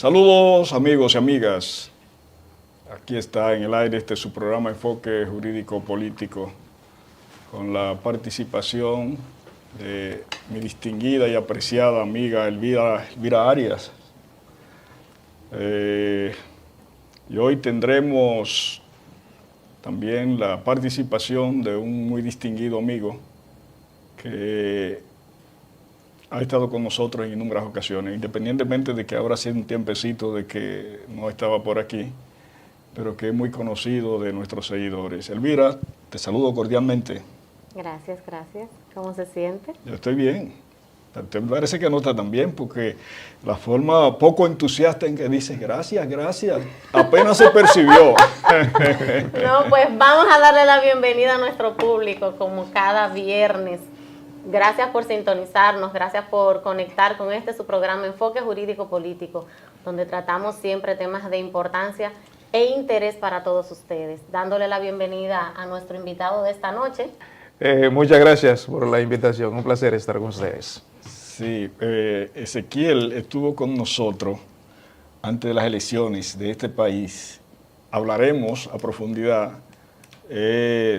Saludos amigos y amigas. Aquí está en el aire su programa Enfoque Jurídico Político con la participación de mi distinguida y apreciada amiga Elvira Arias. Y hoy tendremos también la participación de un muy distinguido amigo que ha estado con nosotros en innumerables ocasiones, independientemente de que ahora sido un tiempecito de que no estaba por aquí, pero que es muy conocido de nuestros seguidores. Elvira, te saludo cordialmente. Gracias, gracias. ¿Cómo se siente? Yo estoy bien. Te parece que no está tan bien, porque la forma poco entusiasta en que dices gracias, gracias, apenas se percibió. No, pues vamos a darle la bienvenida a nuestro público como cada viernes. Gracias por sintonizarnos, gracias por conectar con su programa Enfoque Jurídico Político, donde tratamos siempre temas de importancia e interés para todos ustedes. Dándole la bienvenida a nuestro invitado de esta noche. Muchas gracias por la invitación, un placer estar con ustedes. Sí, Ezequiel estuvo con nosotros antes de las elecciones de este país. Hablaremos a profundidad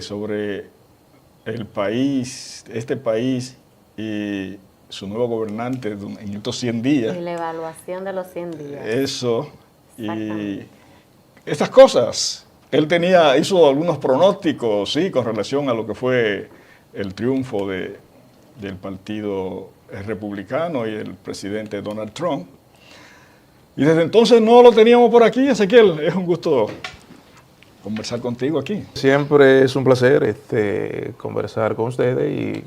sobre el país, este país y su nuevo gobernante en estos 100 días. Y la evaluación de los 100 días. Eso, y estas cosas. Él hizo algunos pronósticos, sí, con relación a lo que fue el triunfo del Partido Republicano y el presidente Donald Trump. Y desde entonces no lo teníamos por aquí, Ezequiel. Es un gusto conversar contigo aquí. Siempre es un placer conversar con ustedes y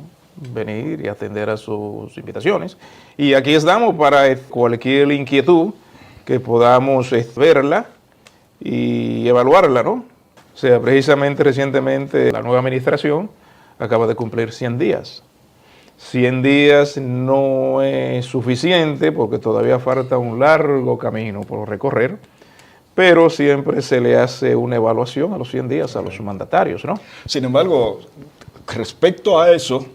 venir y atender a sus invitaciones. Y aquí estamos para cualquier inquietud que podamos verla y evaluarla, ¿no? O sea, precisamente recientemente la nueva administración acaba de cumplir 100 días. 100 días no es suficiente porque todavía falta un largo camino por recorrer, pero siempre se le hace una evaluación a los 100 días a los mandatarios, ¿no? Sin embargo, respecto a eso,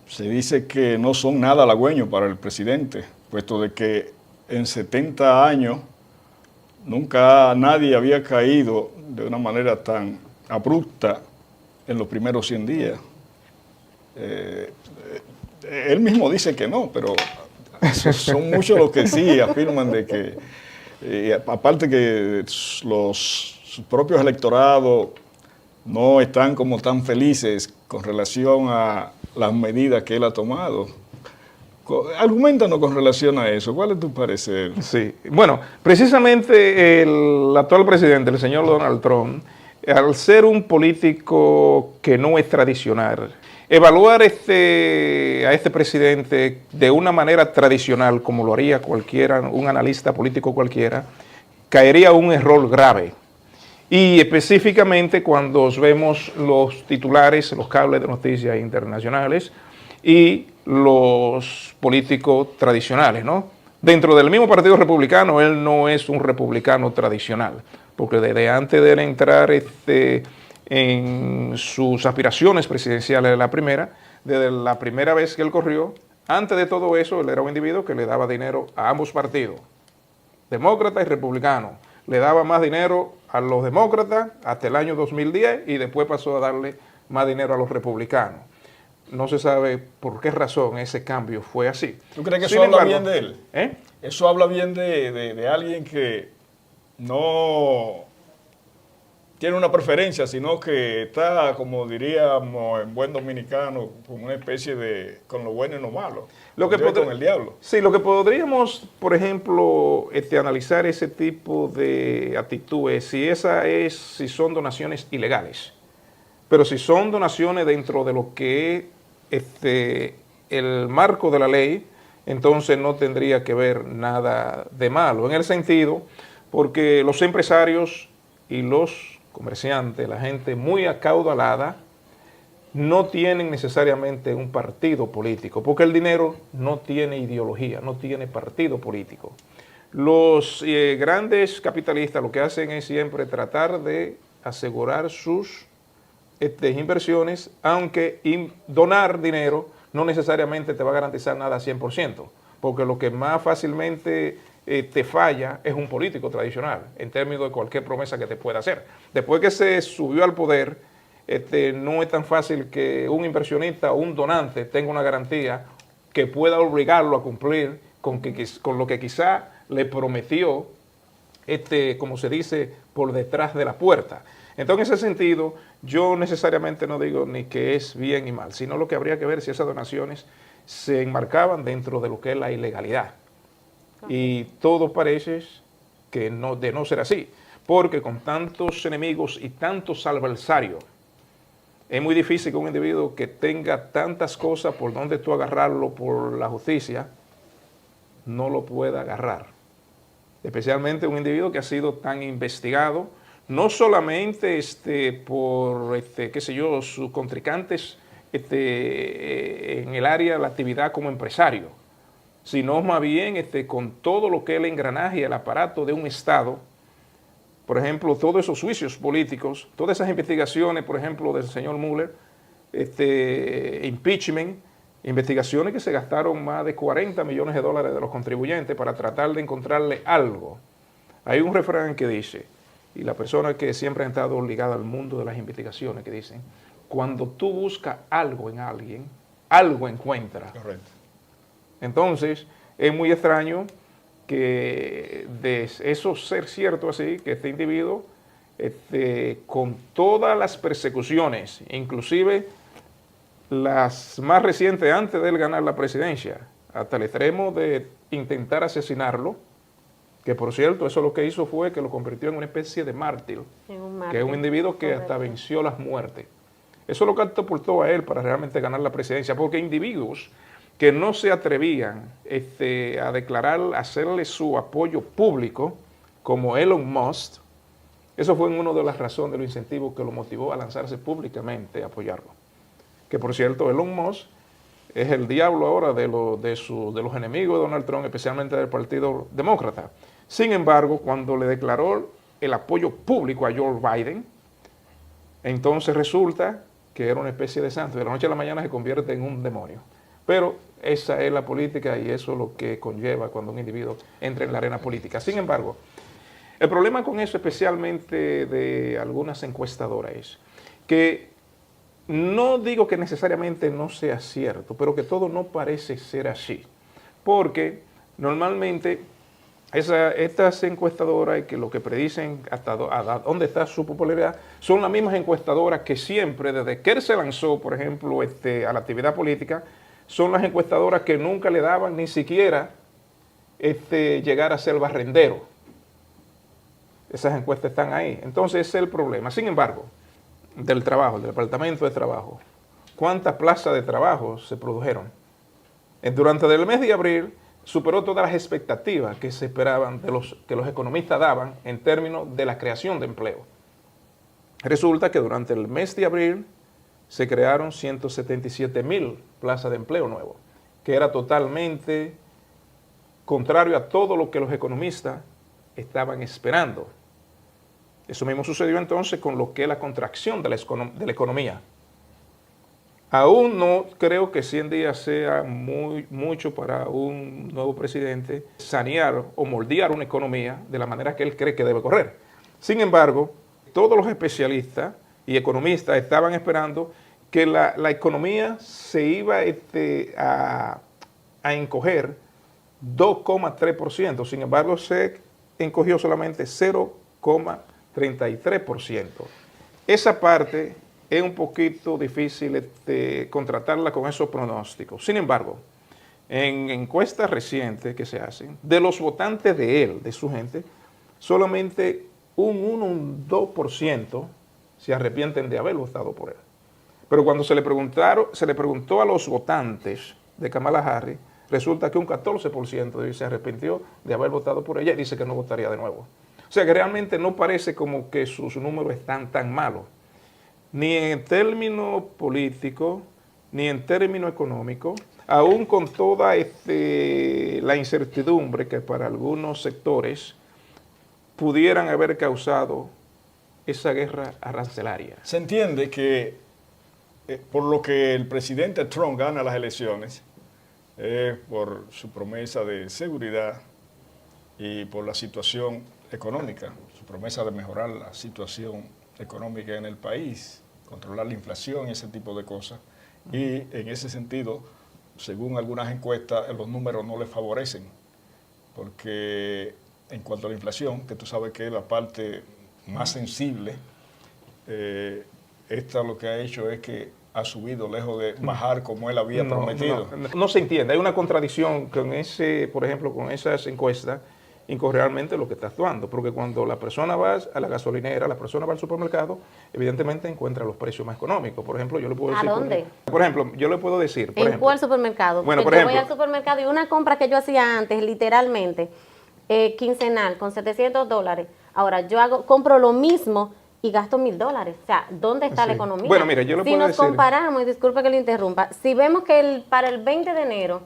se dice que no son nada halagüeños para el presidente, puesto de que en 70 años nunca nadie había caído de una manera tan abrupta en los primeros 100 días. Él mismo dice que no, pero son muchos los que sí afirman de que, aparte que sus propios electorados no están como tan felices con relación a las medidas que él ha tomado. Arguméntanos con relación a eso. ¿Cuál es tu parecer? Sí, bueno, precisamente el actual presidente, el señor Donald Trump, al ser un político que no es tradicional, evaluar a este presidente de una manera tradicional, como lo haría cualquiera, un analista político cualquiera, caería un error grave. Y específicamente cuando vemos los titulares, los cables de noticias internacionales y los políticos tradicionales, ¿no? Dentro del mismo Partido Republicano, él no es un republicano tradicional, porque desde antes de él entrar en sus aspiraciones presidenciales desde la primera vez que él corrió, antes de todo eso, él era un individuo que le daba dinero a ambos partidos, demócrata y republicano. Le daba más dinero a los demócratas hasta el año 2010 y después pasó a darle más dinero a los republicanos. No se sabe por qué razón ese cambio fue así. ¿Tú crees que eso habla bien de él? Eso habla bien de alguien que no tiene una preferencia, sino que está, como diríamos en buen dominicano, como una especie de con lo bueno y lo malo, con el diablo. Sí, lo que podríamos, por ejemplo, analizar ese tipo de actitudes, si son donaciones ilegales, pero si son donaciones dentro de lo que es el marco de la ley, entonces no tendría que ver nada de malo, en el sentido, porque los empresarios y los comerciantes, la gente muy acaudalada, no tienen necesariamente un partido político, porque el dinero no tiene ideología, no tiene partido político. Los grandes capitalistas lo que hacen es siempre tratar de asegurar sus inversiones, aunque donar dinero no necesariamente te va a garantizar nada 100%, porque lo que más fácilmente te falla es un político tradicional, en términos de cualquier promesa que te pueda hacer. Después que se subió al poder, no es tan fácil que un inversionista o un donante tenga una garantía que pueda obligarlo a cumplir con lo que quizá le prometió, como se dice, por detrás de la puerta. Entonces, en ese sentido, yo necesariamente no digo ni que es bien ni mal, sino lo que habría que ver si esas donaciones se enmarcaban dentro de lo que es la ilegalidad. Y todo parece que de no ser así, porque con tantos enemigos y tantos adversarios, es muy difícil que un individuo que tenga tantas cosas por donde tú agarrarlo por la justicia, no lo pueda agarrar. Especialmente un individuo que ha sido tan investigado, no solamente por, qué sé yo, sus contrincantes en el área de la actividad como empresario, sino más bien con todo lo que es el engranaje y el aparato de un Estado. Por ejemplo, todos esos juicios políticos, todas esas investigaciones, por ejemplo, del señor Mueller, impeachment, investigaciones que se gastaron más de 40 millones de dólares de los contribuyentes para tratar de encontrarle algo. Hay un refrán que dice, y las personas que siempre han estado ligadas al mundo de las investigaciones, que dicen, cuando tú buscas algo en alguien, algo encuentras. Correcto. Entonces, es muy extraño que de eso ser cierto así, que este individuo, con todas las persecuciones, inclusive las más recientes antes de él ganar la presidencia, hasta el extremo de intentar asesinarlo, que por cierto, eso lo que hizo fue que lo convirtió en una especie de mártir, que es un individuo que hasta venció las muertes. Eso lo catapultó a él para realmente ganar la presidencia, porque individuos que no se atrevían a declarar, a hacerle su apoyo público, como Elon Musk, eso fue una de las razones de los incentivos que lo motivó a lanzarse públicamente a apoyarlo. Que por cierto, Elon Musk es el diablo ahora de los enemigos de Donald Trump, especialmente del Partido Demócrata. Sin embargo, cuando le declaró el apoyo público a Joe Biden, entonces resulta que era una especie de santo. De la noche a la mañana se convierte en un demonio. Pero esa es la política y eso es lo que conlleva cuando un individuo entra en la arena política. Sin embargo, el problema con eso, especialmente de algunas encuestadoras, es que no digo que necesariamente no sea cierto, pero que todo no parece ser así. Porque normalmente estas encuestadoras que lo que predicen hasta dónde está su popularidad son las mismas encuestadoras que siempre, desde que él se lanzó, por ejemplo, a la actividad política, son las encuestadoras que nunca le daban ni siquiera llegar a ser barrendero. Esas encuestas están ahí. Entonces ese es el problema. Sin embargo, del trabajo, del Departamento de Trabajo, ¿cuántas plazas de trabajo se produjeron? Durante el mes de abril superó todas las expectativas que se esperaban, que los economistas daban en términos de la creación de empleo. Resulta que durante el mes de abril se crearon 177,000 plazas de empleo nuevos, que era totalmente contrario a todo lo que los economistas estaban esperando. Eso mismo sucedió entonces con lo que es la contracción de la economía. Aún no creo que 100 días sea mucho para un nuevo presidente sanear o moldear una economía de la manera que él cree que debe correr. Sin embargo, todos los especialistas y economistas estaban esperando que la economía se iba a encoger 2,3%. Sin embargo, se encogió solamente 0,33%. Esa parte es un poquito difícil contratarla con esos pronósticos. Sin embargo, en encuestas recientes que se hacen, de los votantes de él, de su gente, solamente un 2% se arrepienten de haber votado por él. Pero cuando se le preguntó a los votantes de Kamala Harris, resulta que un 14% se arrepintió de haber votado por ella y dice que no votaría de nuevo. O sea que realmente no parece como que sus números están tan malos, ni en términos políticos, ni en términos económicos, aún con toda la incertidumbre que para algunos sectores pudieran haber causado esa guerra arancelaria. Se entiende que por lo que el presidente Trump gana las elecciones, por su promesa de seguridad y por la situación económica, su promesa de mejorar la situación económica en el país, controlar la inflación y ese tipo de cosas. Y en ese sentido, según algunas encuestas, los números no le favorecen, porque en cuanto a la inflación, que tú sabes que es la parte más sensible, esta lo que ha hecho es que ha subido lejos de bajar como él había prometido. No se entiende, hay una contradicción con ese, por ejemplo, con esas encuestas, incorrectamente lo que está actuando, porque cuando la persona va a la gasolinera, la persona va al supermercado, evidentemente encuentra los precios más económicos. Por ejemplo, yo le puedo decir... ¿A dónde? Por ejemplo, yo le puedo decir... ¿En cuál supermercado? Bueno, porque por yo voy ejemplo, al supermercado y una compra que yo hacía antes, literalmente, quincenal, con $700. Ahora, compro lo mismo y gasto $1,000. O sea, ¿dónde está la economía? Bueno, mira, yo le si puedo nos decir... comparamos, y disculpe que le interrumpa, si vemos que para el 20 de enero,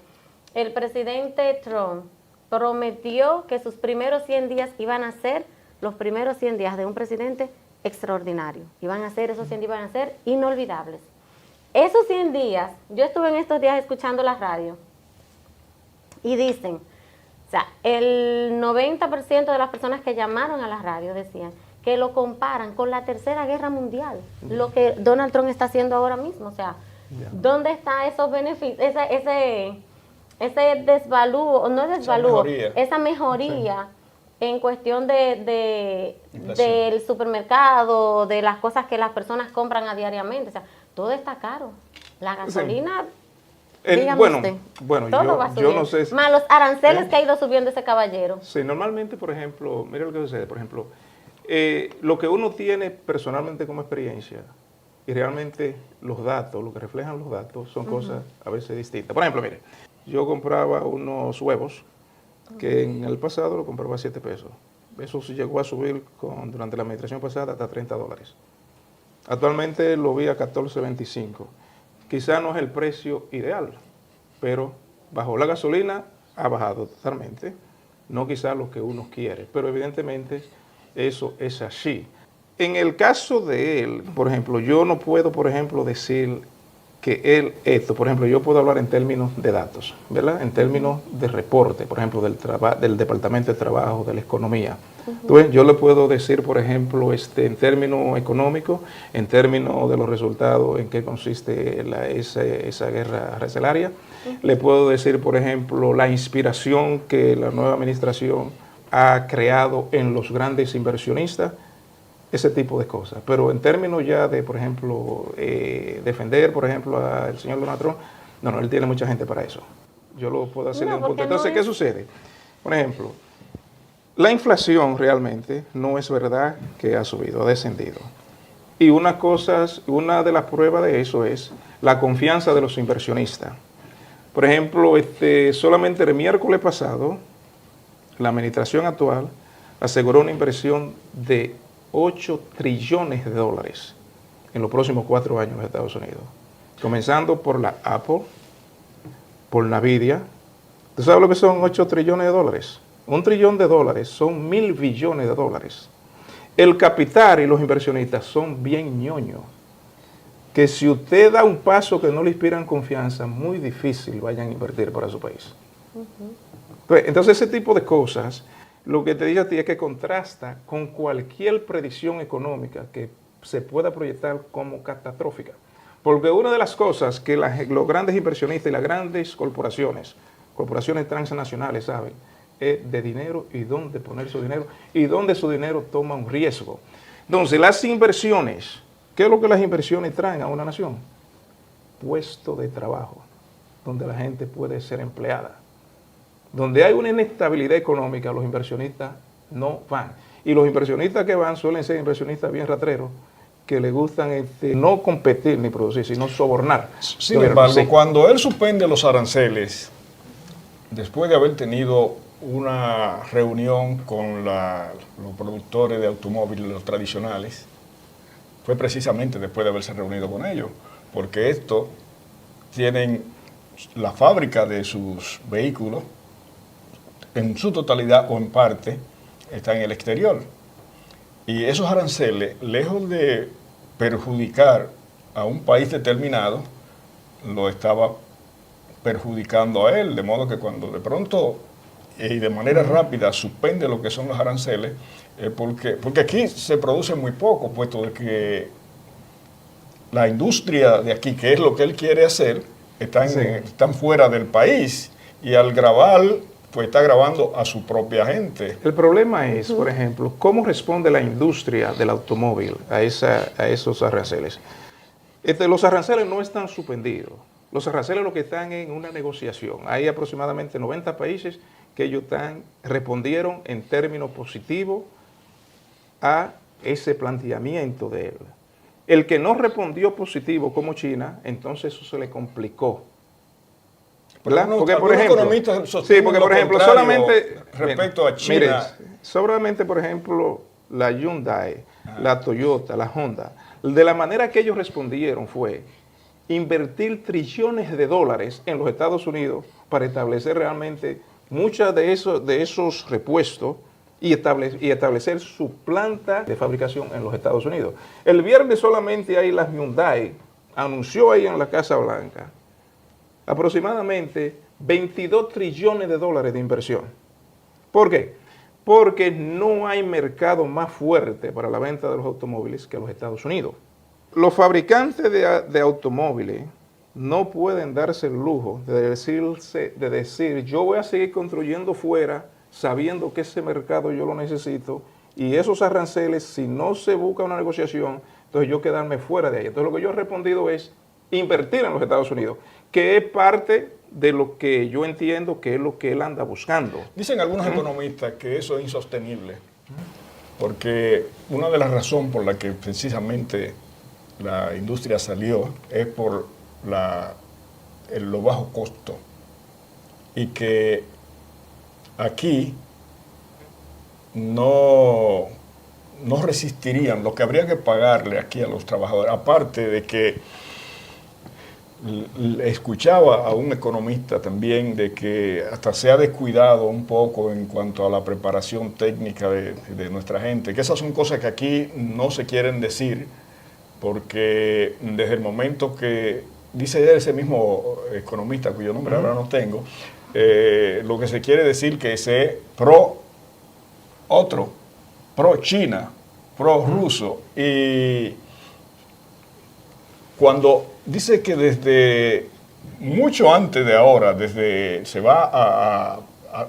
el presidente Trump prometió que sus primeros 100 días iban a ser los primeros 100 días de un presidente extraordinario. Esos 100 días iban a ser inolvidables. Esos 100 días, yo estuve en estos días escuchando la radio y dicen, o sea, el 90% de las personas que llamaron a la radio decían que lo comparan con la Tercera Guerra Mundial, lo que Donald Trump está haciendo ahora mismo. O sea, ¿dónde están esos beneficios, ese desvalúo, no es desvalúo, esa mejoría en cuestión del supermercado, de las cosas que las personas compran a diariamente? O sea, todo está caro. La gasolina, bueno, todo va a subir. yo no sé... Más los aranceles que ha ido subiendo ese caballero. Sí, normalmente, por ejemplo, mira lo que sucede, por ejemplo, lo que uno tiene personalmente como experiencia y realmente los datos, lo que reflejan los datos, son cosas a veces distintas. Por ejemplo, mire, yo compraba unos huevos que en el pasado lo compraba a 7 pesos. Eso se llegó a subir durante la administración pasada hasta $30. Actualmente lo vi a 14.25. Quizá no es el precio ideal, pero bajo la gasolina ha bajado totalmente. No quizá lo que uno quiere, pero evidentemente eso es así. En el caso de él, por ejemplo, yo no puedo, por ejemplo, decir que por ejemplo, yo puedo hablar en términos de datos, ¿verdad? En términos de reporte, por ejemplo, del Departamento de Trabajo, de la Economía. Entonces, yo le puedo decir, por ejemplo, en términos económicos, en términos de los resultados, en qué consiste esa guerra arancelaria. Le puedo decir, por ejemplo, la inspiración que la nueva administración ha creado en los grandes inversionistas, ese tipo de cosas. Pero en términos ya de, por ejemplo, defender, por ejemplo, al señor Donald Trump, no, él tiene mucha gente para eso. Yo lo puedo hacer en un punto. Entonces, ¿qué sucede? Por ejemplo, la inflación realmente no es verdad que ha subido, ha descendido. Y una de las pruebas de eso es la confianza de los inversionistas. Por ejemplo, solamente el miércoles pasado, la administración actual aseguró una inversión de $8 trillones en los próximos 4 años en Estados Unidos. Comenzando por la Apple, por Nvidia. ¿Tú sabes lo que son 8 trillones de dólares? $1 trillón son 1.000 billones de dólares. El capital y los inversionistas son bien ñoños. Que si usted da un paso que no le inspiran confianza, muy difícil vayan a invertir para su país. Entonces, ese tipo de cosas, lo que te digo a ti es que contrasta con cualquier predicción económica que se pueda proyectar como catastrófica. Porque una de las cosas que los grandes inversionistas y las grandes corporaciones transnacionales saben, es de dinero y dónde poner su dinero y dónde su dinero toma un riesgo. Entonces, las inversiones, ¿qué es lo que las inversiones traen a una nación? Puesto de trabajo, donde la gente puede ser empleada. Donde hay una inestabilidad económica, los inversionistas no van. Y los inversionistas que van suelen ser inversionistas bien ratreros, que les gustan no competir ni producir, sino sobornar. Sin embargo, cuando él suspende los aranceles, después de haber tenido una reunión con los productores de automóviles, los tradicionales, fue precisamente después de haberse reunido con ellos, porque estos tienen la fábrica de sus vehículos, en su totalidad o en parte, está en el exterior. Y esos aranceles, lejos de perjudicar a un país determinado, lo estaba perjudicando a él, de modo que cuando de pronto y de manera rápida suspende lo que son los aranceles, porque aquí se produce muy poco, puesto de que la industria de aquí, que es lo que él quiere hacer, están fuera del país, y al grabar, pues está grabando a su propia gente. El problema es, por ejemplo, cómo responde la industria del automóvil a esos aranceles. Los aranceles no están suspendidos. Los aranceles lo que están en una negociación. Hay aproximadamente 90 países que ellos respondieron en términos positivos a ese planteamiento de él. El que no respondió positivo como China, entonces eso se le complicó. ¿Verdad? Porque por ejemplo, solamente respecto a China. Mire, solamente por ejemplo, la Hyundai, la Toyota, la Honda, de la manera que ellos respondieron fue invertir trillones de dólares en los Estados Unidos para establecer realmente muchos de esos repuestos y establecer su planta de fabricación en los Estados Unidos. El viernes solamente ahí la Hyundai anunció ahí en la Casa Blanca aproximadamente 22 trillones de dólares de inversión. ¿Por qué? Porque no hay mercado más fuerte para la venta de los automóviles que los Estados Unidos. Los fabricantes de automóviles no pueden darse el lujo de decir yo voy a seguir construyendo fuera sabiendo que ese mercado yo lo necesito, y esos aranceles, si no se busca una negociación, entonces yo quedarme fuera de ahí. Entonces lo que yo he respondido es invertir en los Estados Unidos, que es parte de lo que yo entiendo que es lo que él anda buscando. Dicen algunos economistas que eso es insostenible, porque una de las razones por las que precisamente la industria salió es por los bajos costos, y que aquí no resistirían lo que habría que pagarle aquí a los trabajadores, aparte de que escuchaba a un economista también de que hasta se ha descuidado un poco en cuanto a la preparación técnica de nuestra gente, que esas son cosas que aquí no se quieren decir, porque desde el momento que, dice ese mismo economista cuyo nombre ahora no tengo, lo que se quiere decir que es pro China, pro ruso, y cuando dice que desde mucho antes de ahora,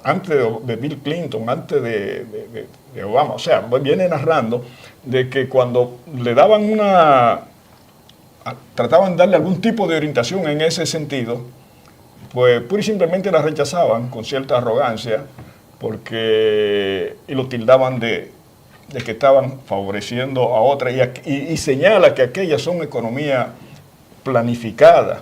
antes de Bill Clinton, antes de Obama, o sea, viene narrando de que cuando le daban trataban de darle algún tipo de orientación en ese sentido, pues pura y simplemente la rechazaban con cierta arrogancia, y lo tildaban de que estaban favoreciendo a otras, y señala que aquellas son economías planificadas,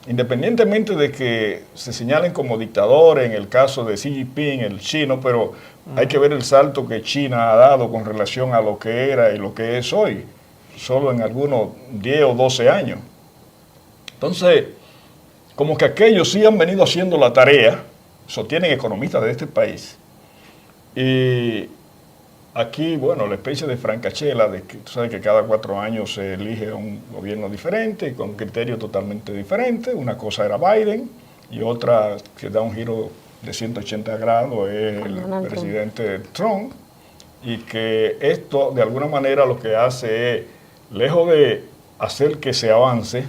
independientemente de que se señalen como dictadores, en el caso de Xi Jinping, el chino, pero hay que ver el salto que China ha dado con relación a lo que era y lo que es hoy, solo en algunos 10 o 12 años. Entonces, como que aquellos sí han venido haciendo la tarea, sostienen economistas de este país, y aquí, bueno, la especie de francachela, de que tú sabes que cada 4 años se elige un gobierno diferente, con criterios totalmente diferentes. Una cosa era Biden y otra que da un giro de 180 grados es el presidente Trump, y que esto de alguna manera lo que hace es, lejos de hacer que se avance,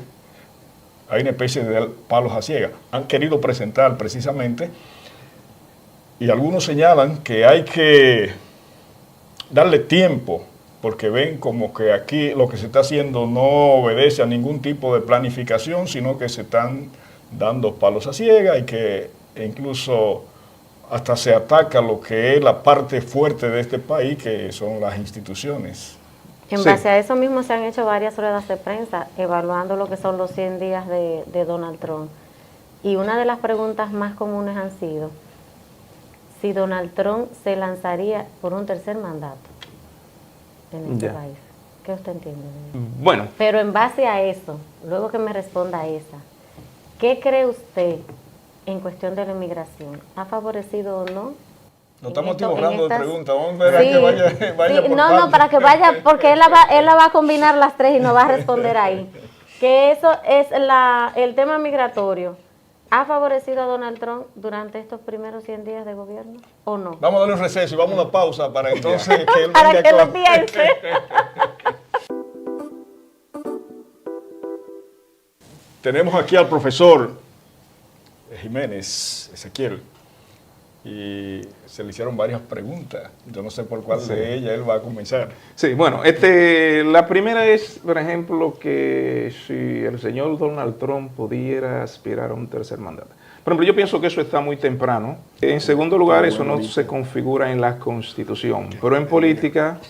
hay una especie de palos a ciegas. Han querido presentar precisamente, y algunos señalan que hay que darle tiempo, porque ven como que aquí lo que se está haciendo no obedece a ningún tipo de planificación, sino que se están dando palos a ciegas, y que incluso hasta se ataca lo que es la parte fuerte de este país, que son las instituciones. En base a eso mismo se han hecho varias ruedas de prensa evaluando lo que son los 100 días de Donald Trump. Y una de las preguntas más comunes han sido si Donald Trump se lanzaría por un tercer mandato en este país. ¿Qué usted entiende de eso? Bueno. Pero en base a eso, luego que me responda a esa, ¿qué cree usted en cuestión de la inmigración? ¿Ha favorecido o no? No estamos borrando de preguntas, vamos a ver a que vaya por no, parte. para que vaya, porque él la va a combinar las tres y nos va a responder ahí. Que eso es el tema migratorio. ¿Ha favorecido a Donald Trump durante estos primeros 100 días de gobierno o no? Vamos a darle un receso y vamos a una pausa para entonces que él Para venga que lo con- piense. Tenemos aquí al profesor Jiménez Ezequiel y se le hicieron varias preguntas. Yo no sé por cuál de ellas él va a comenzar. Sí, bueno, la primera es, por ejemplo, que si el señor Donald Trump pudiera aspirar a un tercer mandato. Por ejemplo, yo pienso que eso está muy temprano. En segundo lugar, eso no se configura en la Constitución. Pero en política,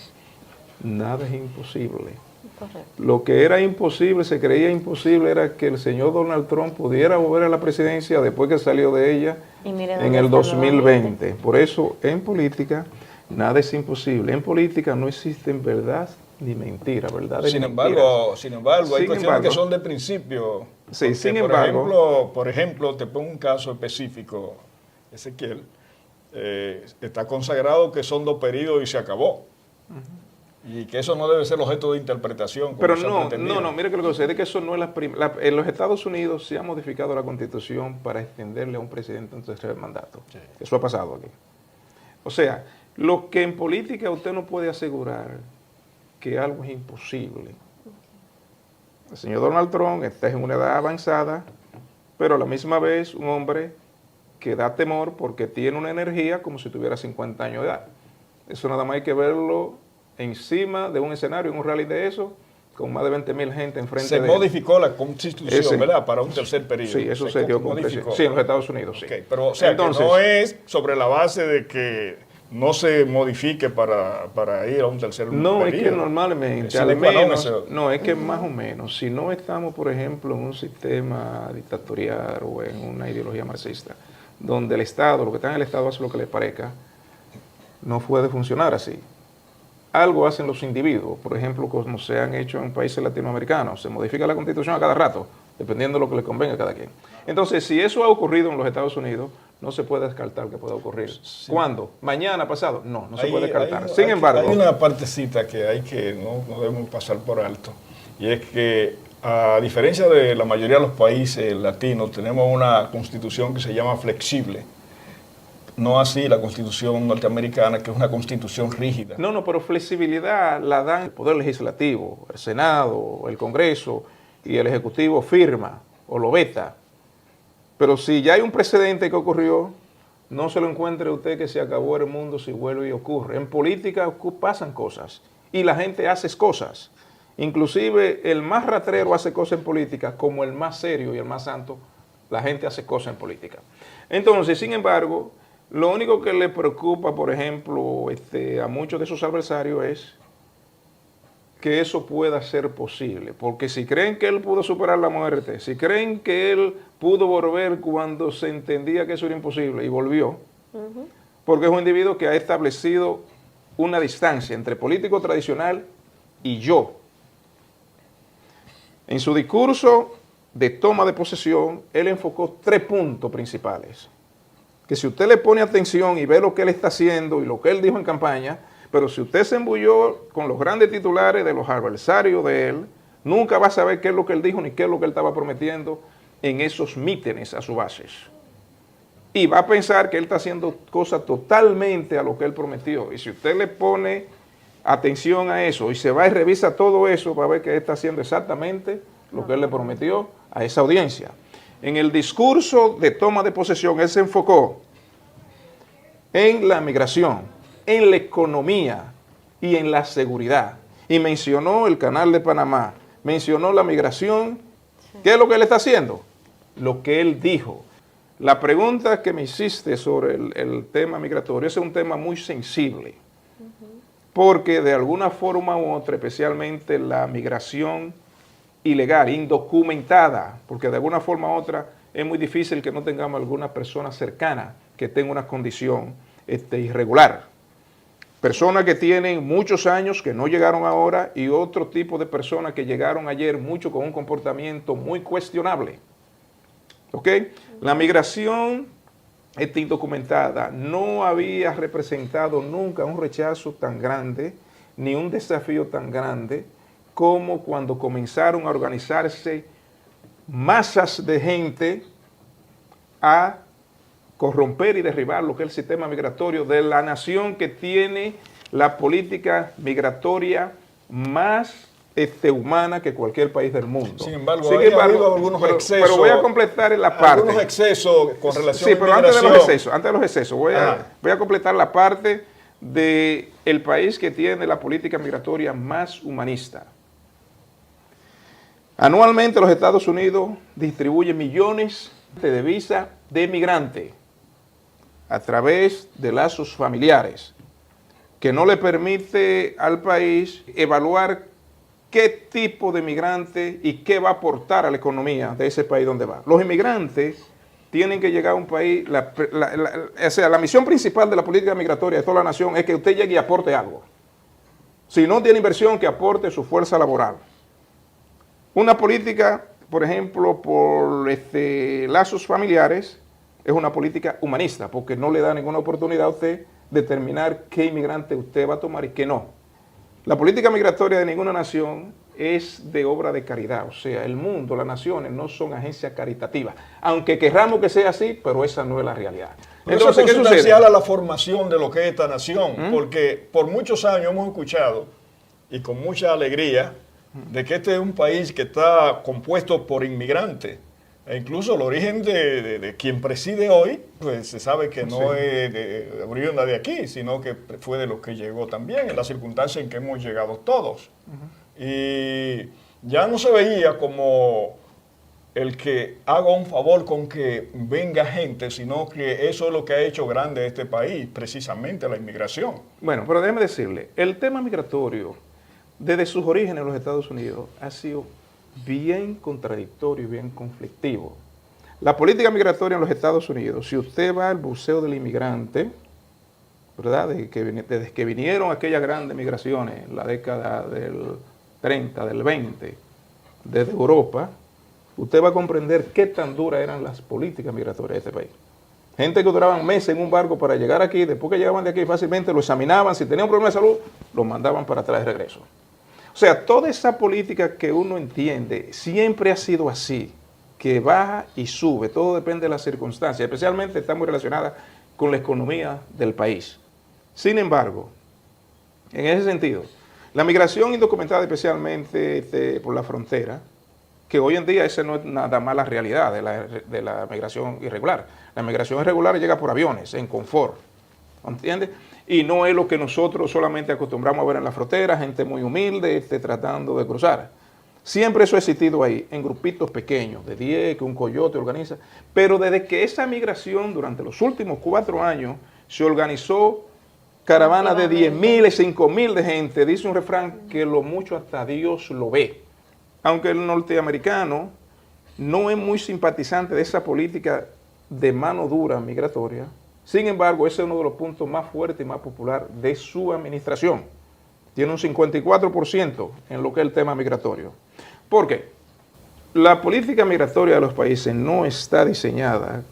nada es imposible. Correcto. Lo que era imposible, se creía imposible, era que el señor Donald Trump pudiera volver a la presidencia después que salió de ella Y mire en dónde el está 2020. Por eso, en política, nada es imposible. En política no existen verdad ni mentira, verdad Sin embargo, hay cuestiones que son de principio. Sí, Porque, sin embargo, por ejemplo, te pongo un caso específico, Ezequiel. Está consagrado que son 2 periodos y se acabó. Y que eso no debe ser objeto de interpretación. Como pero se ha pretendido. no, mire que lo que sucede es que eso no es en los Estados Unidos se ha modificado la Constitución para extenderle a un presidente un tercer mandato. Sí. Eso ha pasado aquí. O sea, lo que en política usted no puede asegurar que algo es imposible. El señor Donald Trump está en una edad avanzada, pero a la misma vez un hombre que da temor porque tiene una energía como si tuviera 50 años de edad. Eso nada más hay que verlo encima de un escenario, en un rally de eso, con más de 20,000 gente enfrente Se de él. modificó la Constitución, ¿verdad? Para un tercer periodo. Sí, eso se dio con modificó. Sí, en los Estados Unidos, sí. Ok, pero o sea, Entonces, que no es sobre la base de que no se modifique para ir a un tercer no, periodo. es que normalmente, Sí, al bueno, menos, eso. no, es que más o menos, si no estamos, por ejemplo, en un sistema dictatorial o en una ideología marxista, donde el Estado, lo que está en el Estado hace lo que le parezca, no puede funcionar así. Algo hacen los individuos, por ejemplo, como se han hecho en países latinoamericanos, se modifica la Constitución a cada rato, dependiendo de lo que le convenga a cada quien. Entonces, si eso ha ocurrido en los Estados Unidos, no se puede descartar que pueda ocurrir. Sí. ¿Cuándo? ¿Mañana, pasado? No, no se puede descartar. Sin embargo, hay una partecita que no debemos pasar por alto, y es que a diferencia de la mayoría de los países latinos, tenemos una constitución que se llama flexible. No así la Constitución norteamericana, que es una constitución rígida. No, pero flexibilidad la dan el Poder Legislativo, el Senado, el Congreso, y el Ejecutivo firma o lo veta. Pero si ya hay un precedente que ocurrió, no se lo encuentre usted que se acabó el mundo si vuelve y ocurre. En política pasan cosas y la gente hace cosas. Inclusive el más ratrero hace cosas en política, como el más serio y el más santo, la gente hace cosas en política. Entonces, sin embargo, lo único que le preocupa, por ejemplo, a muchos de sus adversarios es que eso pueda ser posible. Porque si creen que él pudo superar la muerte, si creen que él pudo volver cuando se entendía que eso era imposible y volvió, porque es un individuo que ha establecido una distancia entre político tradicional y yo. En su discurso de toma de posesión, él enfocó 3 puntos principales. Que si usted le pone atención y ve lo que él está haciendo y lo que él dijo en campaña, pero si usted se embulló con los grandes titulares de los adversarios de él, nunca va a saber qué es lo que él dijo ni qué es lo que él estaba prometiendo en esos mítines a su base. Y va a pensar que él está haciendo cosas totalmente a lo que él prometió. Y si usted le pone atención a eso y se va y revisa todo eso, va a ver que él está haciendo exactamente lo que él le prometió a esa audiencia. En el discurso de toma de posesión, él se enfocó en la migración, en la economía y en la seguridad. Y mencionó el Canal de Panamá, mencionó la migración. ¿Qué es lo que él está haciendo? Lo que él dijo. La pregunta que me hiciste sobre el tema migratorio es un tema muy sensible, porque de alguna forma u otra, especialmente la migración ilegal, indocumentada, porque de alguna forma u otra es muy difícil que no tengamos alguna persona cercana que tenga una condición irregular. Personas que tienen muchos años, que no llegaron ahora, y otro tipo de personas que llegaron ayer mucho con un comportamiento muy cuestionable. ¿Ok? La migración indocumentada no había representado nunca un rechazo tan grande, ni un desafío tan grande, como cuando comenzaron a organizarse masas de gente a corromper y derribar lo que es el sistema migratorio de la nación que tiene la política migratoria más humana que cualquier país del mundo. Sin embargo, ha habido algunos excesos. Pero voy a completar en la parte. Algunos excesos con relación a la migración. Antes de los excesos, voy a completar la parte del país que tiene la política migratoria más humanista. Anualmente los Estados Unidos distribuyen millones de visas de migrantes a través de lazos familiares, que no le permite al país evaluar qué tipo de migrante y qué va a aportar a la economía de ese país donde va. Los inmigrantes tienen que llegar a un país, o sea, la misión principal de la política migratoria de toda la nación es que usted llegue y aporte algo. Si no tiene inversión, que aporte su fuerza laboral. Una política, por ejemplo, por lazos familiares, es una política humanista, porque no le da ninguna oportunidad a usted determinar qué inmigrante usted va a tomar y qué no. La política migratoria de ninguna nación es de obra de caridad, o sea, el mundo, las naciones no son agencias caritativas, aunque querramos que sea así, pero esa no es la realidad. Entonces, ¿qué sucede? Es sustancial a la formación de lo que es esta nación, porque por muchos años hemos escuchado, y con mucha alegría, de que este es un país que está compuesto por inmigrantes. E incluso el origen de quien preside hoy, pues se sabe que no es de oriunda de aquí, sino que fue de los que llegó también, en las circunstancias en que hemos llegado todos. Y ya no se veía como el que haga un favor con que venga gente, sino que eso es lo que ha hecho grande este país, precisamente la inmigración. Bueno, pero déjeme decirle, el tema migratorio, desde sus orígenes en los Estados Unidos, ha sido bien contradictorio y bien conflictivo. La política migratoria en los Estados Unidos, si usted va al Museo del Inmigrante, ¿verdad? Desde que vinieron aquellas grandes migraciones en la década del 30, del 20, desde Europa, usted va a comprender qué tan duras eran las políticas migratorias de este país. Gente que duraban meses en un barco para llegar aquí, después que llegaban de aquí fácilmente lo examinaban, si tenían un problema de salud, lo mandaban para atrás de regreso. O sea, toda esa política que uno entiende siempre ha sido así, que baja y sube, todo depende de las circunstancias, especialmente está muy relacionada con la economía del país. Sin embargo, en ese sentido, la migración indocumentada, especialmente por la frontera, que hoy en día esa no es nada más la realidad de la migración irregular. La migración irregular llega por aviones, en confort, ¿entiendes? Y no es lo que nosotros solamente acostumbramos a ver en la frontera, gente muy humilde tratando de cruzar. Siempre eso ha existido ahí, en grupitos pequeños, de 10, que un coyote organiza. Pero desde que esa migración durante los últimos 4 años se organizó caravanas de 10.000 y 5.000 de gente, dice un refrán que lo mucho hasta Dios lo ve. Aunque el norteamericano no es muy simpatizante de esa política de mano dura migratoria, sin embargo, ese es uno de los puntos más fuertes y más populares de su administración. Tiene un 54% en lo que es el tema migratorio. ¿Por qué? La política migratoria de los países no está diseñada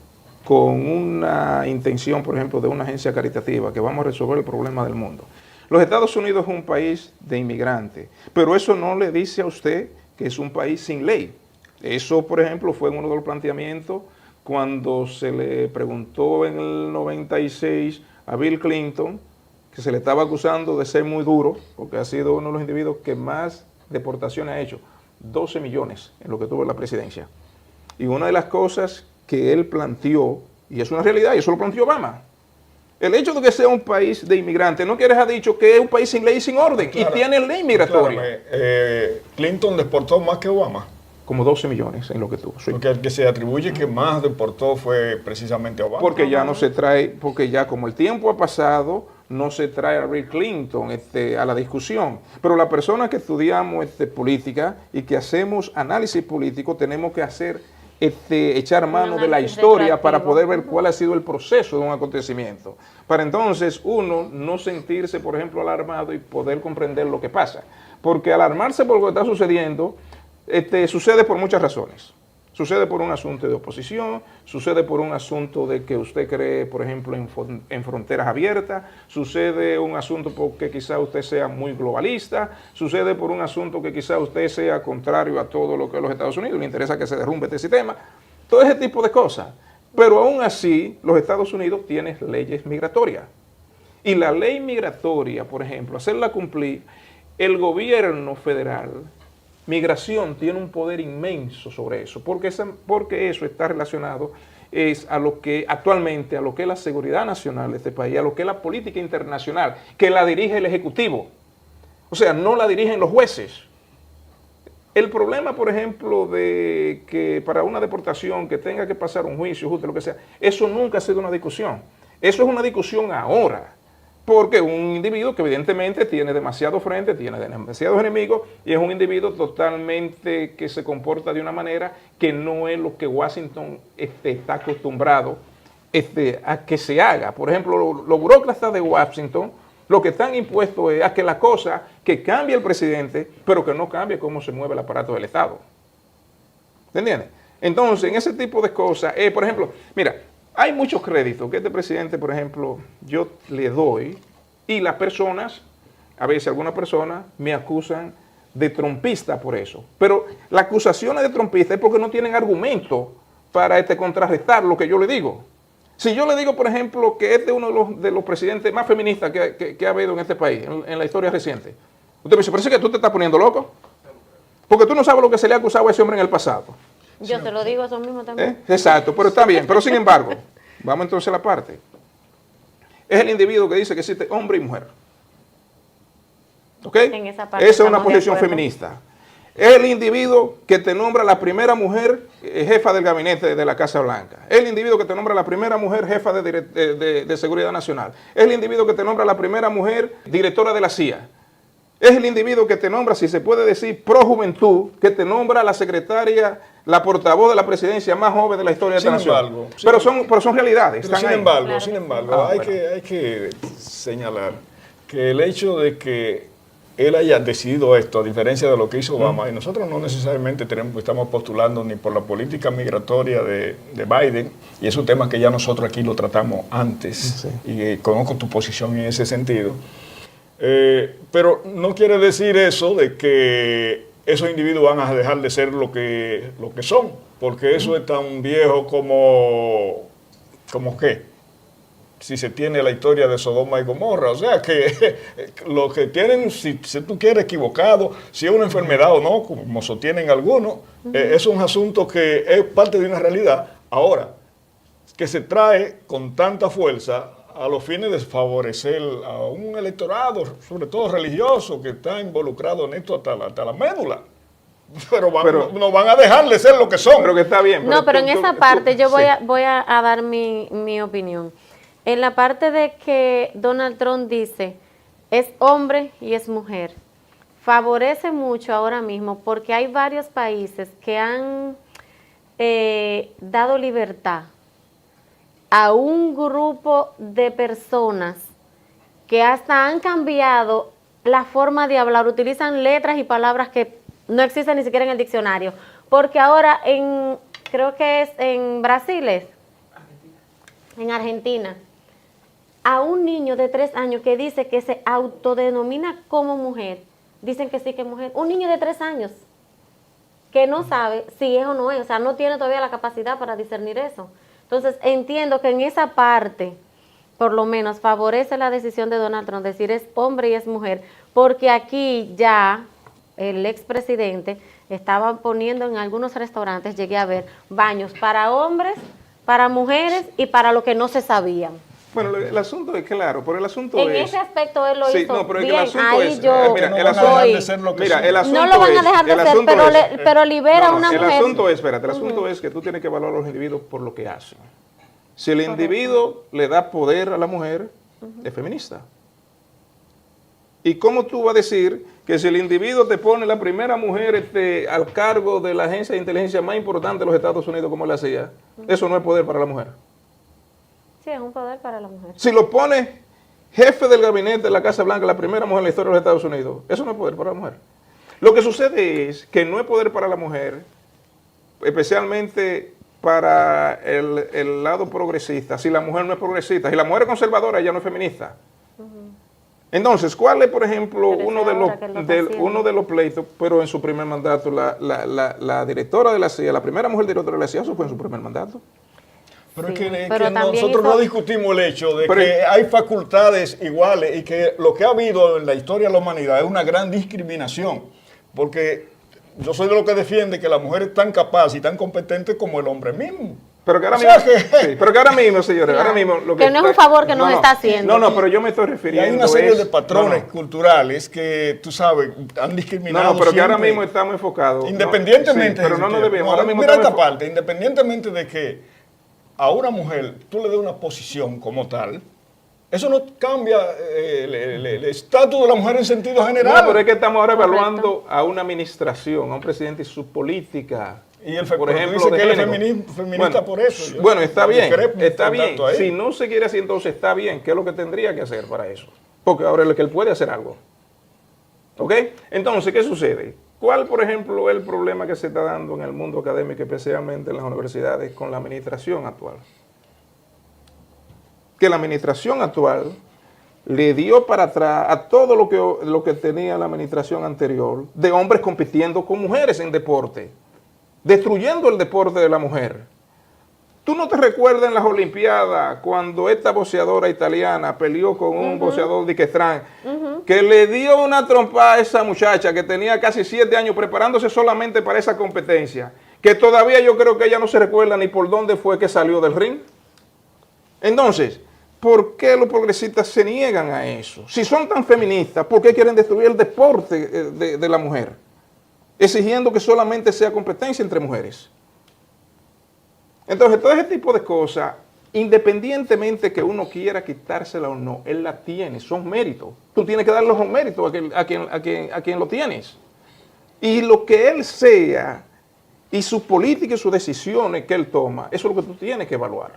con una intención, por ejemplo, de una agencia caritativa que vamos a resolver el problema del mundo. Los Estados Unidos es un país de inmigrantes, pero eso no le dice a usted que es un país sin ley. Eso, por ejemplo, fue uno de los planteamientos cuando se le preguntó en el 96 a Bill Clinton, que se le estaba acusando de ser muy duro, porque ha sido uno de los individuos que más deportaciones ha hecho, 12 millones en lo que tuvo la presidencia. Y una de las cosas que él planteó, y es una realidad, y eso lo planteó Obama, el hecho de que sea un país de inmigrantes no quiere dejar dicho que es un país sin ley y sin orden, y tiene ley migratoria. Clinton deportó más que Obama. Como 12 millones en lo que tuvo. Sí. Porque el que se atribuye que más deportó fue precisamente Obama. Porque ya no se trae, porque ya como el tiempo ha pasado, no se trae a Bill Clinton a la discusión. Pero las personas que estudiamos política y que hacemos análisis político, tenemos que hacer echar mano de la historia para poder ver cuál ha sido el proceso de un acontecimiento. Para entonces uno no sentirse, por ejemplo, alarmado y poder comprender lo que pasa. Porque alarmarse por lo que está sucediendo, sucede por muchas razones. Sucede por un asunto de oposición, sucede por un asunto de que usted cree, por ejemplo, en fronteras abiertas, sucede un asunto porque quizá usted sea muy globalista, sucede por un asunto que quizá usted sea contrario a todo lo que es los Estados Unidos, le interesa que se derrumbe este sistema. Todo ese tipo de cosas Pero aún así, los Estados Unidos tienen leyes migratorias. Y la ley migratoria, por ejemplo, hacerla cumplir, el gobierno federal, migración, tiene un poder inmenso sobre eso, porque eso está relacionado a lo que actualmente, a lo que es la seguridad nacional de este país, a lo que es la política internacional, que la dirige el Ejecutivo. O sea, no la dirigen los jueces. El problema, por ejemplo, de que para una deportación que tenga que pasar un juicio, justo lo que sea, eso nunca ha sido una discusión. Eso es una discusión ahora, porque un individuo que evidentemente tiene demasiado frente, tiene demasiados enemigos, y es un individuo totalmente que se comporta de una manera que no es lo que Washington está acostumbrado a que se haga. Por ejemplo, los burócratas de Washington lo que están impuestos es a que la cosa, que cambie el presidente, pero que no cambie cómo se mueve el aparato del Estado. ¿Entiendes? Entonces, en ese tipo de cosas, por ejemplo, mira, hay muchos créditos que este presidente, por ejemplo, yo le doy, y las personas, a veces algunas personas me acusan de trompista por eso. Pero las acusaciones de trompista es porque no tienen argumento para contrarrestar lo que yo le digo. Si yo le digo, por ejemplo, que este es uno de los presidentes más feministas que ha habido en este país, en la historia reciente, usted me dice, parece que tú te estás poniendo loco, porque tú no sabes lo que se le ha acusado a ese hombre en el pasado. Yo te lo digo eso mismo también. Exacto, pero está bien, pero sin embargo, vamos entonces a la parte. Es el individuo que dice que existe hombre y mujer. ¿Ok? En esa parte esa es una estamos de posición acuerdo. feminista. Es el individuo que te nombra la primera mujer jefa del gabinete de la Casa Blanca. Es el individuo que te nombra la primera mujer jefa de Seguridad Nacional. Es el individuo que te nombra la primera mujer directora de la CIA. Es el individuo que te nombra, si se puede decir, pro juventud, que te nombra la secretaria, la portavoz de la presidencia más joven de la historia de esta nación. Pero son realidades. Pero sin embargo, hay que señalar que el hecho de que él haya decidido esto, a diferencia de lo que hizo Obama, y nosotros no necesariamente estamos postulando ni por la política migratoria de Biden, y es un tema que ya nosotros aquí lo tratamos antes, y conozco tu posición en ese sentido, pero no quiere decir eso de que esos individuos van a dejar de ser lo que son, porque eso es tan viejo como ¿qué? Si se tiene la historia de Sodoma y Gomorra, o sea que lo que tienen, si tú quieres equivocado, si es una enfermedad o no, como sostienen algunos, es un asunto que es parte de una realidad. Ahora, que se trae con tanta fuerza a los fines de favorecer a un electorado, sobre todo religioso, que está involucrado en esto hasta la médula. Pero no van a dejar de ser lo que son. Pero que está bien. Pero en esa parte yo voy a dar mi opinión. En la parte de que Donald Trump dice, es hombre y es mujer, favorece mucho ahora mismo porque hay varios países que han dado libertad a un grupo de personas que hasta han cambiado la forma de hablar, utilizan letras y palabras que no existen ni siquiera en el diccionario, porque ahora creo que es en Brasil, en Argentina, a un niño de 3 años que dice que se autodenomina como mujer, dicen que sí que es mujer. Un niño de 3 años que no sabe si es o no es, o sea, no tiene todavía la capacidad para discernir eso. Entonces, entiendo que en esa parte, por lo menos, favorece la decisión de Donald Trump, decir es hombre y es mujer, porque aquí ya el expresidente estaba poniendo en algunos restaurantes, llegué a ver, baños para hombres, para mujeres y para lo que no se sabían. Bueno, el asunto es claro, pero el asunto en ese aspecto él lo hizo no, pero bien. el asunto ahí es, yo mira, no el van a dejar de ser lo que son. el asunto no lo van a dejar de ser, pero libera a una mujer. El asunto es, espérate, el asunto es que tú tienes que evaluar a los individuos por lo que hacen. Si el individuo le da poder a la mujer, es feminista. ¿Y cómo tú vas a decir que si el individuo te pone la primera mujer al cargo de la agencia de inteligencia más importante de los Estados Unidos, como le hacía, eso no es poder para la mujer? Sí, es un poder para la mujer. Si lo pone jefe del gabinete de la Casa Blanca, la primera mujer en la historia de los Estados Unidos, eso no es poder para la mujer. Lo que sucede es que no es poder para la mujer, especialmente para el lado progresista. Si la mujer no es progresista, si la mujer es conservadora, ella no es feminista. Entonces, ¿cuál es, por ejemplo, uno de los pleitos, pero en su primer mandato, la directora de la CIA, la primera mujer directora de la CIA, eso fue en su primer mandato? Pero Sí, es que, pero también nosotros no discutimos el hecho de que hay facultades iguales y que lo que ha habido en la historia de la humanidad es una gran discriminación. Porque yo soy de los que defiende que la mujer es tan capaz y tan competente como el hombre mismo. Pero que ahora O sea mismo, sí, pero que ahora mismo, señores, Claro. ahora mismo... Lo Que no es un favor que nos está haciendo. No, pero yo me estoy Y refiriendo... hay una serie de patrones no. culturales que, tú sabes, han discriminado No, pero que ahora siempre. mismo estamos enfocados... Independientemente... Sí, pero no nos debemos... ahora mismo mira estamos esta parte, independientemente de que a una mujer tú le des una posición como tal, eso no cambia el estatus de la mujer en sentido general. No, pero es que estamos ahora Correcto. evaluando a una administración, a un presidente y su política. Y el por ejemplo, dice de que él es género. feminista por eso. Yo Bueno, está bien, discrepo está un bien. tanto ahí. Si no se quiere así, entonces está bien. ¿Qué es lo que tendría que hacer para eso? Porque ahora es que él puede hacer algo. ¿Ok? Entonces, ¿qué sucede? ¿Cuál, por ejemplo, es el problema que se está dando en el mundo académico, especialmente en las universidades, con la administración actual? Que la administración actual le dio para atrás a todo lo que tenía la administración anterior, de hombres compitiendo con mujeres en deporte, destruyendo el deporte de la mujer. ¿Tú no te recuerdas en las Olimpiadas cuando esta boxeadora italiana peleó con un boxeador de Questrán, que le dio una trompada a esa muchacha que tenía casi 7 años preparándose solamente para esa competencia, que todavía yo creo que ella no se recuerda ni por dónde fue que salió del ring? Entonces, ¿por qué los progresistas se niegan a eso? Si son tan feministas, ¿por qué quieren destruir el deporte de la mujer? Exigiendo que solamente sea competencia entre mujeres. Entonces, todo ese tipo de cosas, independientemente que uno quiera quitársela o no, él la tiene, son méritos. Tú tienes que darle los méritos a quien lo tienes. Y lo que él sea, y su política y sus decisiones que él toma, eso es lo que tú tienes que evaluar.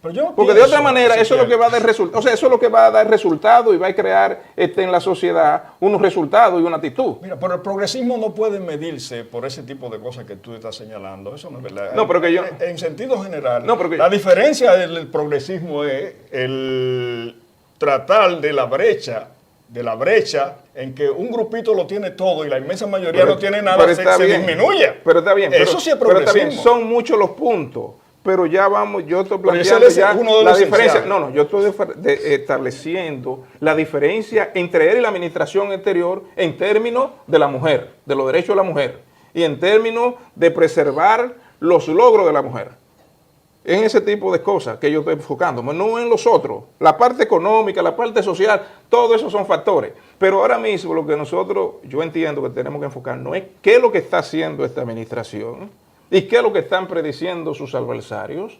Pero yo Porque de otra manera, eso es lo que va a dar resultado. O sea, eso es lo que va a dar resultado y va a crear en la sociedad unos resultados y una actitud. Mira, pero el progresismo no puede medirse por ese tipo de cosas que tú estás señalando. Eso no es verdad. No, pero que yo... En sentido general, No, pero que la diferencia del progresismo es el tratar de la brecha en que un grupito lo tiene todo y la inmensa mayoría no tiene nada, se disminuye. Pero está bien. Eso sí es pero está bien, progresismo. son muchos los puntos. Pero ya vamos, yo estoy Pero planteando ese es ya uno de la los diferencia. esenciales. No, yo estoy estableciendo la diferencia entre él y la administración anterior en términos de la mujer, de los derechos de la mujer, y en términos de preservar los logros de la mujer. En ese tipo de cosas que yo estoy enfocando, no en los otros. La parte económica, la parte social, todo eso son factores. Pero ahora mismo lo que yo entiendo que tenemos que enfocar no es qué es lo que está haciendo esta administración, ¿y qué es lo que están prediciendo sus adversarios?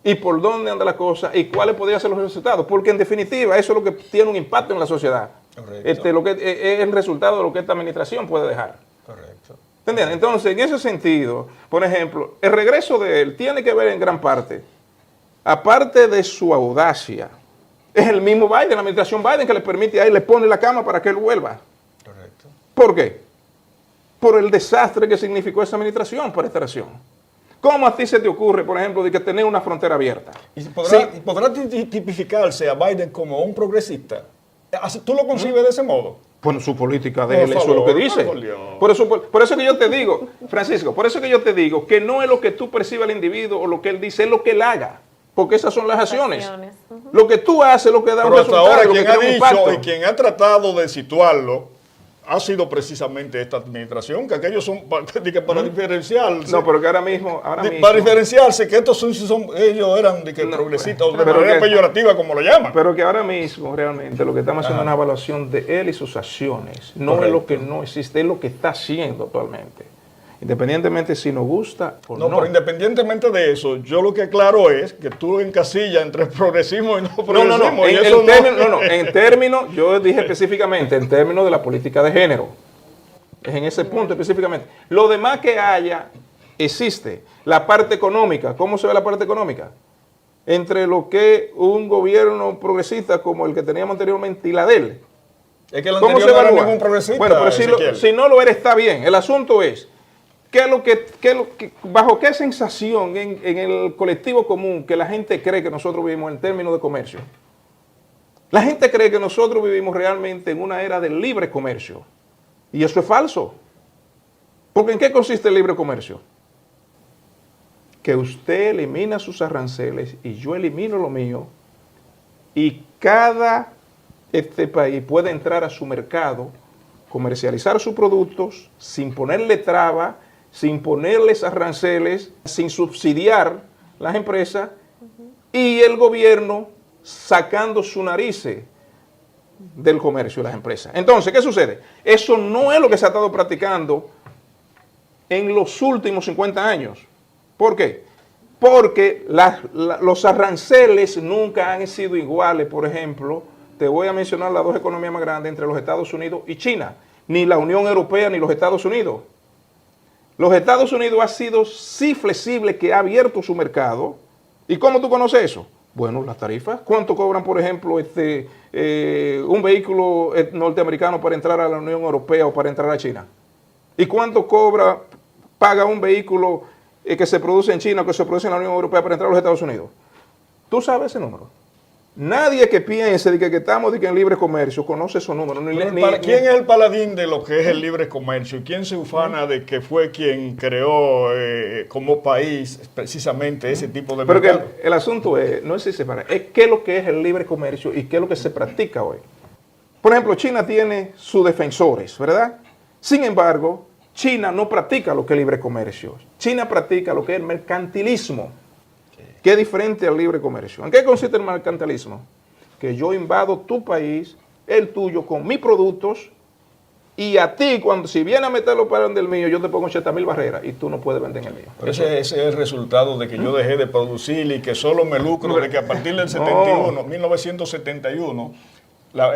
¿Y por dónde anda la cosa? ¿Y cuáles podrían ser los resultados? Porque en definitiva eso es lo que tiene un impacto en la sociedad. Correcto. Lo que es el resultado de lo que esta administración puede dejar. Correcto. ¿Entiendes? Entonces, en ese sentido, por ejemplo, el regreso de él tiene que ver en gran parte, aparte de su audacia, es el mismo Biden, la administración Biden, que le permite a él, le pone la cama para que él vuelva. Correcto. ¿Por qué? Por el desastre que significó esa administración para esta nación. ¿Cómo a ti se te ocurre, por ejemplo, de que tener una frontera abierta? ¿Y podrá tipificarse a Biden como un progresista? ¿Tú lo concibes de ese modo? Bueno, su política de Por él, eso favor, es lo que dice. por Dios. Por eso que yo te digo, Francisco, por eso que yo te digo que no es lo que tú percibas al individuo o lo que él dice, es lo que él haga. Porque esas son las acciones. Lo que tú haces es lo que da un Pero hasta resultado, ahora lo que quien crea ha un dicho impacto. y quien ha tratado de situarlo ha sido precisamente esta administración, que aquellos son para diferenciarse. No, pero que ahora mismo Para diferenciarse, que estos ellos eran progresistas o de manera peyorativa, como lo llaman. Pero que ahora mismo realmente lo que estamos haciendo es una evaluación de él y sus acciones. No es lo que no existe, es lo que está haciendo actualmente. Independientemente si nos gusta o no. Pero independientemente de eso, yo lo que aclaro es que tú lo encasillas entre progresismo y no progresismo. En términos, yo dije específicamente, en términos de la política de género. Es en ese punto específicamente. Lo demás que haya, existe. La parte económica, ¿cómo se ve la parte económica? Entre lo que un gobierno progresista como el que teníamos anteriormente y la de él. Es que el ¿Cómo anterior se no era evalúa? ningún progresista. Bueno, pero si no lo eres, está bien. El asunto es, ¿bajo qué sensación en el colectivo común que la gente cree que nosotros vivimos en términos de comercio? La gente cree que nosotros vivimos realmente en una era del libre comercio. Y eso es falso. Porque ¿en qué consiste el libre comercio? que usted elimina sus aranceles y yo elimino lo mío, y cada país puede entrar a su mercado, comercializar sus productos sin ponerle traba, sin ponerles aranceles, sin subsidiar las empresas, y el gobierno sacando su narices del comercio de las empresas. Entonces, ¿qué sucede? Eso no es lo que se ha estado practicando en los últimos 50 años. ¿Por qué? Porque los aranceles nunca han sido iguales. Por ejemplo, te voy a mencionar las dos economías más grandes entre los Estados Unidos y China. Ni la Unión Europea ni los Estados Unidos. Los Estados Unidos ha sido sí flexible, que ha abierto su mercado. ¿Y cómo tú conoces eso? Bueno, las tarifas. ¿Cuánto cobran, por ejemplo, un vehículo norteamericano para entrar a la Unión Europea o para entrar a China? ¿Y cuánto paga un vehículo que se produce en China o que se produce en la Unión Europea para entrar a los Estados Unidos? ¿Tú sabes ese número? Nadie que piense de que estamos en libre comercio conoce esos números. ¿Quién es el paladín de lo que es el libre comercio? ¿Y quién se ufana de que fue quien creó como país precisamente ese tipo de mercado? Pero que el asunto no es si se para, es qué es lo que es el libre comercio y qué es lo que se practica hoy. Por ejemplo, China tiene sus defensores, ¿verdad? Sin embargo, China no practica lo que es libre comercio. China practica lo que es el mercantilismo, que es diferente al libre comercio. ¿En qué consiste el mercantilismo? Que yo invado tu país, el tuyo, con mis productos, y a ti, si viene a meterlo para el mío, yo te pongo 80,000 barreras y tú no puedes vender en el mío. Pero ese es el resultado de que yo dejé de producir y que solo me lucro de que a partir del 1971,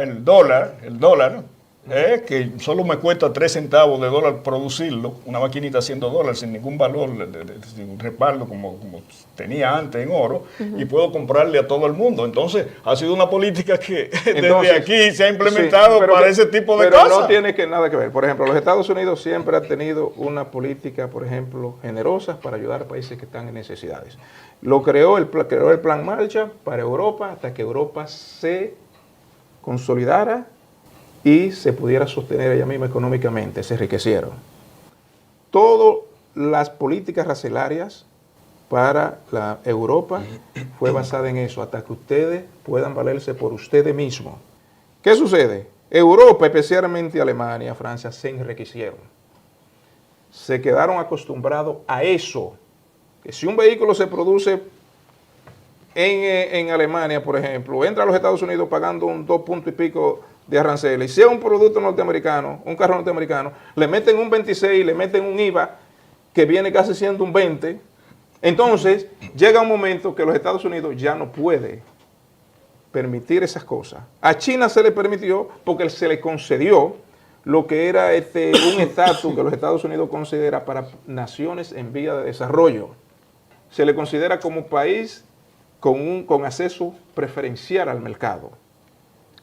el dólar, que solo me cuesta 3 centavos de dólar producirlo, una maquinita haciendo dólares sin ningún valor, sin respaldo como tenía antes en oro, y puedo comprarle a todo el mundo. Entonces, ha sido una política que desde aquí se ha implementado para ese tipo de cosas. Pero no tiene nada que ver. Por ejemplo, los Estados Unidos siempre han tenido una política, por ejemplo, generosa para ayudar a países que están en necesidades. Creó el Plan Marshall para Europa hasta que Europa se consolidara y se pudiera sostener ella misma económicamente, se enriquecieron. Todas las políticas arancelarias para la Europa fue basada en eso, hasta que ustedes puedan valerse por ustedes mismos. ¿Qué sucede? Europa, especialmente Alemania, Francia, se enriquecieron. Se quedaron acostumbrados a eso, que si un vehículo se produce en Alemania, por ejemplo, entra a los Estados Unidos pagando un 2 puntos y pico de aranceles, y si es un producto norteamericano, un carro norteamericano, le meten un 26, le meten un IVA que viene casi siendo un 20, entonces llega un momento que los Estados Unidos ya no puede permitir esas cosas. A China se le permitió porque se le concedió lo que era un estatus que los Estados Unidos considera para naciones en vía de desarrollo. Se le considera como país con acceso preferencial al mercado.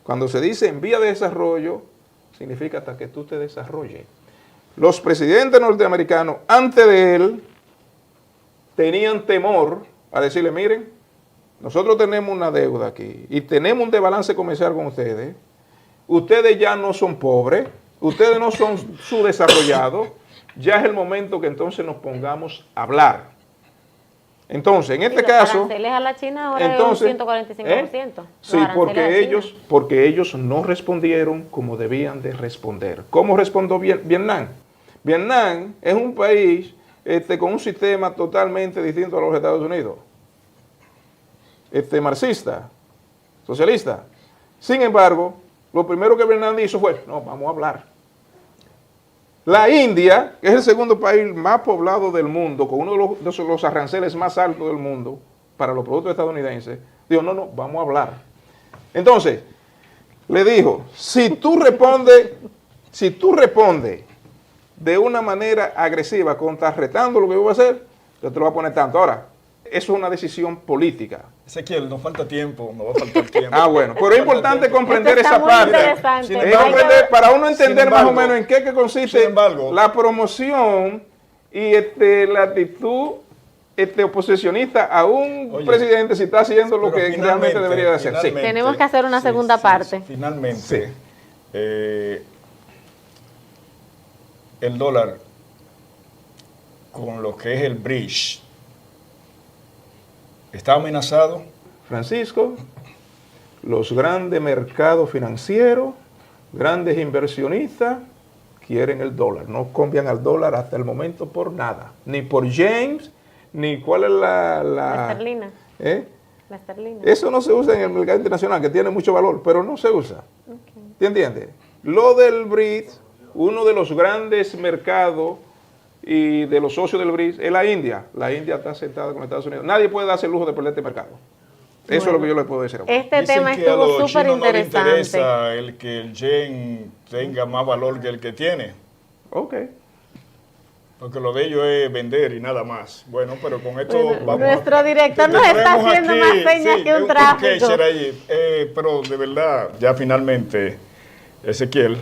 Cuando se dice en vía de desarrollo, significa hasta que tú te desarrolles. Los presidentes norteamericanos, antes de él, tenían temor a decirle, miren, nosotros tenemos una deuda aquí y tenemos un desbalance comercial con ustedes ya no son pobres, ustedes no son subdesarrollados, ya es el momento que entonces nos pongamos a hablar. Entonces, en este caso... Los aranceles a la China ahora es un 145%. Sí, porque ellos no respondieron como debían de responder. ¿Cómo respondió Vietnam? Vietnam es un país con un sistema totalmente distinto a los Estados Unidos. Marxista, socialista. Sin embargo, lo primero que Vietnam hizo fue, no, vamos a hablar. La India, que es el segundo país más poblado del mundo, con uno de los aranceles más altos del mundo para los productos estadounidenses, dijo, no, vamos a hablar. Entonces, le dijo, si tú respondes de una manera agresiva, contrarretando lo que yo voy a hacer, yo te lo voy a poner tanto. Ahora, eso es una decisión política. Ezequiel, nos falta tiempo, nos va a faltar tiempo. Bueno, pero es importante comprender esa parte. Para uno entender más o menos en qué consiste la promoción y la actitud oposicionista a un presidente si está haciendo lo que realmente debería de hacer. Sí. Tenemos que hacer una segunda parte. Finalmente, el dólar con lo que es el bridge está amenazado. Francisco, los grandes mercados financieros, grandes inversionistas, quieren el dólar. No cambian al dólar hasta el momento por nada. Ni por James, ni cuál es La esterlina. ¿Eh? La esterlina. Eso no se usa en el mercado internacional, que tiene mucho valor, pero no se usa. Okay. ¿Te entiendes? Lo del BRICS, uno de los grandes mercados y de los socios del BRICS es la India. La India está sentada con Estados Unidos. Nadie puede darse el lujo de perder este mercado. Eso es lo que yo le puedo decir a usted. Este Dicen tema que a estuvo los súper chinos no les interesante. interesa el que el yen tenga más valor que el que tiene. Ok. Porque lo de ellos es vender y nada más. Bueno, pero con esto Bueno, vamos. nuestro director nos está tenemos haciendo más señas que un tráfico. catcher allí. Pero de verdad, ya finalmente, Ezequiel,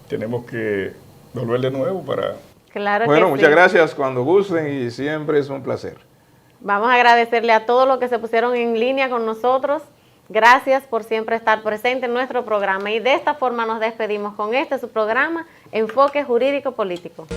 tenemos que volver de nuevo para... Claro Bueno, que muchas sí. gracias cuando gusten y siempre es un placer. Vamos a agradecerle a todos los que se pusieron en línea con nosotros. Gracias por siempre estar presente en nuestro programa y de esta forma nos despedimos con su programa Enfoque Jurídico Político.